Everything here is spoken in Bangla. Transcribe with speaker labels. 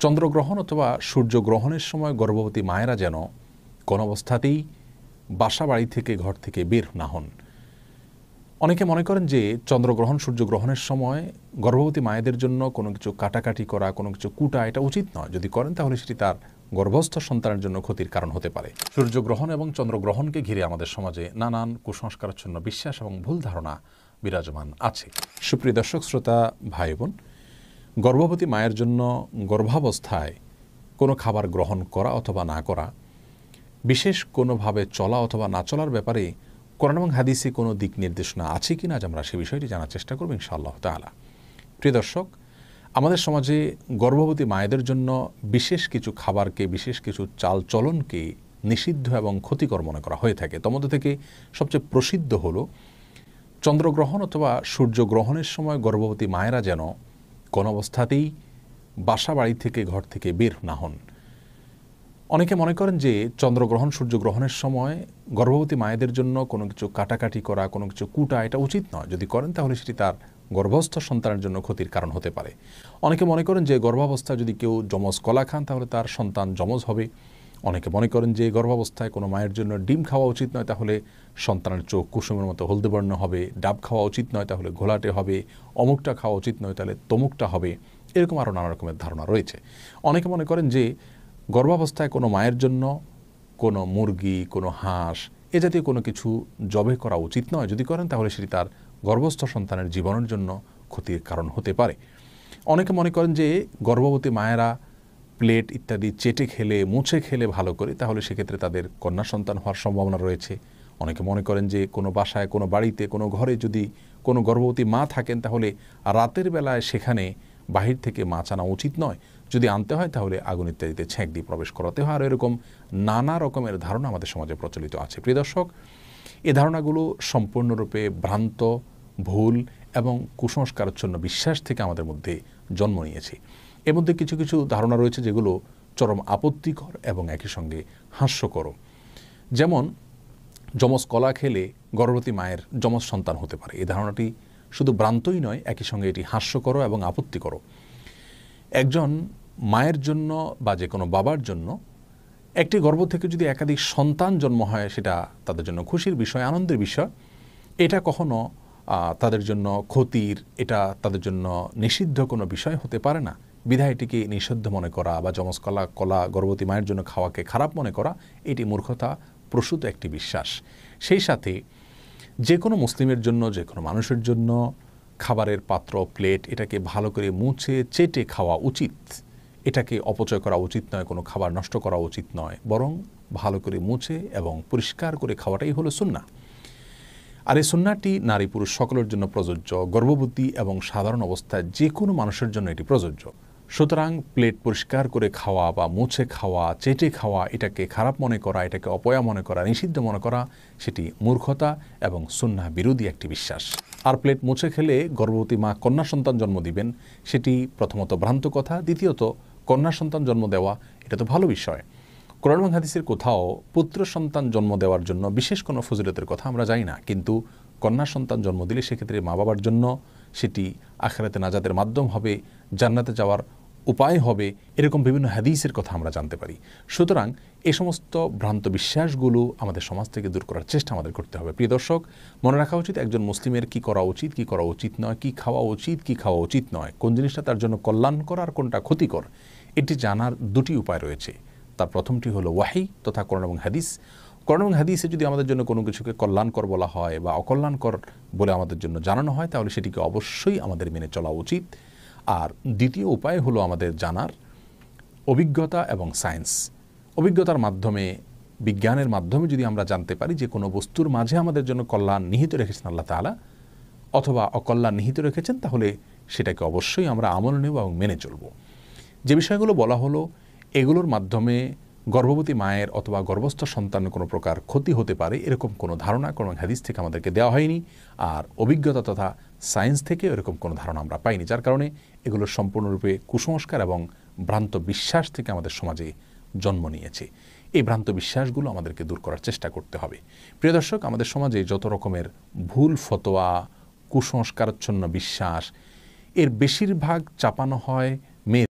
Speaker 1: চন্দ্রগ্রহণ অথবা সূর্যগ্রহণের সময় গর্ভবতী মায়েরা যেন কোনো অবস্থাতেই বাসা বাড়ি থেকে ঘর থেকে বের না হন। অনেকে মনে করেন যে চন্দ্রগ্রহণ সূর্যগ্রহণের সময় গর্ভবতী মায়েদের জন্য কোনো কিছু কাটাকাটি করা, কোনো কিছু কুটা এটা উচিত নয়। যদি করেন তাহলে সেটি তার গর্ভস্থ সন্তানের জন্য ক্ষতির কারণ হতে পারে। সূর্যগ্রহণ এবং চন্দ্রগ্রহণকে ঘিরে আমাদের সমাজে নানান কুসংস্কারাচ্ছন্ন বিশ্বাস এবং ভুল ধারণা বিরাজমান আছে। সুপ্রিয় দর্শক শ্রোতা ভাই বোন, গর্ভবতী মায়ের জন্য গর্ভাবস্থায় কোনো খাবার গ্রহণ করা অথবা না করা, বিশেষ কোনোভাবে চলা অথবা না চলার ব্যাপারে কোরআন এবং হাদিসে কোনো দিক নির্দেশনা আছে কিনা আজ আমরা সে বিষয়টি জানার চেষ্টা করব ইনশাআল্লাহ তাআলা। প্রিয় দর্শক, আমাদের সমাজে গর্ভবতী মায়েদের জন্য বিশেষ কিছু খাবারকে, বিশেষ কিছু চাল চলনকে নিষিদ্ধ এবং ক্ষতিকর মনে করা হয়ে থাকে। তার মধ্যে থেকে সবচেয়ে প্রসিদ্ধ হলো চন্দ্রগ্রহণ অথবা সূর্যগ্রহণের সময় গর্ভবতী মায়েরা যেন কোনো অবস্থাতেই বাসা বাড়ি থেকে ঘর থেকে বের না হন। অনেকে মনে করেন যে চন্দ্রগ্রহণ সূর্যগ্রহণের সময় গর্ভবতী মায়েদের জন্য কোনো কিছু কাটাকাটি করা, কোনো কিছু কুটা এটা উচিত নয়। যদি করেন তাহলে সেটি তার গর্ভস্থ সন্তানের জন্য ক্ষতির কারণ হতে পারে। অনেকে মনে করেন যে গর্ভাবস্থায় যদি কেউ যমজ কলা খান তাহলে তার সন্তান যমজ হবে। অনেকে মনে করেন যে গর্ভাবস্থায় কোনো মায়ের জন্য ডিম খাওয়া উচিত নয়, তাহলে সন্তানের চোখ কুসুমের মতো হলদে বর্ণ হবে। ডাব খাওয়া উচিত নয়, তাহলে ঘোলাটে হবে। অমুকটা খাওয়া উচিত নয়, তাহলে তমুকটা হবে। এরকম আরও নানা রকমের ধারণা রয়েছে। অনেকে মনে করেন যে গর্ভাবস্থায় কোনো মায়ের জন্য কোনো মুরগি, কোনো হাঁস এ জাতীয় কোনো কিছু জবে করা উচিত নয়। যদি করেন তাহলে সেটি তার গর্ভস্থ সন্তানের জীবনের জন্য ক্ষতির কারণ হতে পারে। অনেকে মনে করেন যে গর্ভবতী মায়েরা প্লেট ইত্যাদি চেটে খেলে, মুছে খেলে ভালো করে, তাহলে সেক্ষেত্রে তাদের কন্যা সন্তান হওয়ার সম্ভাবনা রয়েছে। অনেকে মনে করেন যে কোনো বাসায়, কোনো বাড়িতে, কোনো ঘরে যদি কোনো গর্ভবতী মা থাকেন তাহলে রাতের বেলায় সেখানে বাহির থেকে মাছ আনা উচিত নয়। যদি আনতে হয় তাহলে আগুন ইত্যাদিতে ছেঁক দিয়ে প্রবেশ করাতে হয়। আর এরকম নানা রকমের ধারণা আমাদের সমাজে প্রচলিত আছে। প্রিয় দর্শক, এই ধারণাগুলো সম্পূর্ণরূপে ভ্রান্ত, ভুল এবং কুসংস্কারাচ্ছন্ন বিশ্বাস থেকে আমাদের মধ্যে জন্ম নিয়েছে। এর মধ্যে কিছু কিছু ধারণা রয়েছে যেগুলো চরম আপত্তিকর এবং একই সঙ্গে হাস্যকর। যেমন যমজ কলা খেলে গর্ভবতী মায়ের যমজ সন্তান হতে পারে। এই ধারণাটি শুধু ভ্রান্তই নয়, একই সঙ্গে এটি হাস্যকর এবং আপত্তিকর। একজন মায়ের জন্য বা যে কোনো বাবার জন্য একটি গর্ভ থেকে যদি একাধিক সন্তান জন্ম হয় সেটা তাদের জন্য খুশির বিষয়, আনন্দের বিষয়। এটা কখনো তাদের জন্য ক্ষতির, এটা তাদের জন্য নিষিদ্ধ কোনো বিষয় হতে পারে না। বিধায় এটিকে নিষিদ্ধ মনে করা বা যমজ কলা গর্ভবতী মায়ের জন্য খাওয়াকে খারাপ মনে করা, এটি মূর্খতা প্রসূত একটি বিশ্বাস। সেই সাথে যে কোনো মুসলিমের জন্য, যে কোনো মানুষের জন্য খাবারের পাত্র, প্লেট এটাকে ভালো করে মুছে চেটে খাওয়া উচিত। এটাকে অপচয় করা উচিত নয়, কোনো খাবার নষ্ট করা উচিত নয়, বরং ভালো করে মুছে এবং পরিষ্কার করে খাওয়াটাই হলো সুন্নাহ। আর এই সুন্নাহটি নারী পুরুষ সকলের জন্য প্রযোজ্য। গর্ভবতী এবং সাধারণ অবস্থায় যে কোনো মানুষের জন্য এটি প্রযোজ্য। সুতরাং প্লেট পরিষ্কার করে খাওয়া বা মুছে খাওয়া, চেটে খাওয়া এটাকে খারাপ মনে করা, এটাকে অপয়া মনে করা, নিষিদ্ধ মনে করা, সেটি মূর্খতা এবং সুন্নাহ বিরোধী একটি বিশ্বাস। আর প্লেট মুছে খেলে গর্ভবতী মা কন্যা সন্তান জন্ম দিবেন, সেটি প্রথমত ভ্রান্ত কথা। দ্বিতীয়ত, কন্যা সন্তান জন্ম দেওয়া এটা তো ভালো বিষয়। কোরআন এবং হাদিসের কোথাও পুত্র সন্তান জন্ম দেওয়ার জন্য বিশেষ কোনো ফজিলতের কথা আমরা জানি না, কিন্তু কন্যা সন্তান জন্ম দিলে সেক্ষেত্রে মা বাবার জন্য সেটি আখিরাতে নাজাতের মাধ্যম হবে, জান্নাতে যাওয়ার উপায় হবে, এরকম বিভিন্ন হাদিসের কথা আমরা জানতে পারি। সুতরাং এই সমস্ত ভ্রান্ত বিশ্বাসগুলো আমাদের সমাজ থেকে দূর করার চেষ্টা আমাদের করতে হবে। প্রিয় দর্শক, মনে রাখা উচিত একজন মুসলিমের কি করা উচিত, কি করা উচিত নয়, কি খাওয়া উচিত, কি খাওয়া উচিত নয়, কোন জিনিসটা তার জন্য কল্যাণকর আর কোনটা ক্ষতিকর, এটি জানার দুটি উপায় রয়েছে। তার প্রথমটি হলো ওয়াহি তথা কোরআন এবং হাদিস। কোরআন এবং হাদিসে যদি আমাদের জন্য কোনো কিছুকে কল্যাণকর বলা হয় বা অকল্যাণকর বলে আমাদের জন্য জানানো হয় তাহলে সেটিকে অবশ্যই আমাদের মেনে চলা উচিত। আর দ্বিতীয় উপায় হলো আমাদের জানার অভিজ্ঞতা এবং সায়েন্স। অভিজ্ঞতার মাধ্যমে, বিজ্ঞানের মাধ্যমে যদি আমরা জানতে পারি যে কোনো বস্তুর মাঝে আমাদের জন্য কল্যাণ নিহিত রেখেছেন আল্লাহ তাআলা অথবা অকল্যাণ নিহিত রেখেছেন, তাহলে সেটাকে অবশ্যই আমরা আমল নেব এবং মেনে চলব। যে বিষয়গুলো বলা হলো এগুলোর মাধ্যমে গর্ভবতী মায়ের অথবা গর্ভস্থ সন্তানের কোনো প্রকার ক্ষতি হতে পারে এরকম কোনো ধারণা কোনো হাদিস থেকে আমাদেরকে দেওয়া হয়নি। আর অভিজ্ঞতা তথা সায়েন্স থেকে এরকম কোনো ধারণা আমরা পাইনি, যার কারণে এগুলো সম্পূর্ণরূপে কুসংস্কার এবং ভ্রান্ত বিশ্বাস থেকে আমাদের সমাজে জন্ম নিয়েছে। এই ভ্রান্ত বিশ্বাসগুলো আমাদেরকে দূর করার চেষ্টা করতে হবে। প্রিয় দর্শক, আমাদের সমাজে যত রকমের ভুল ফতোয়া, কুসংস্কারাচ্ছন্ন বিশ্বাস, এর বেশিরভাগ চাপানো হয়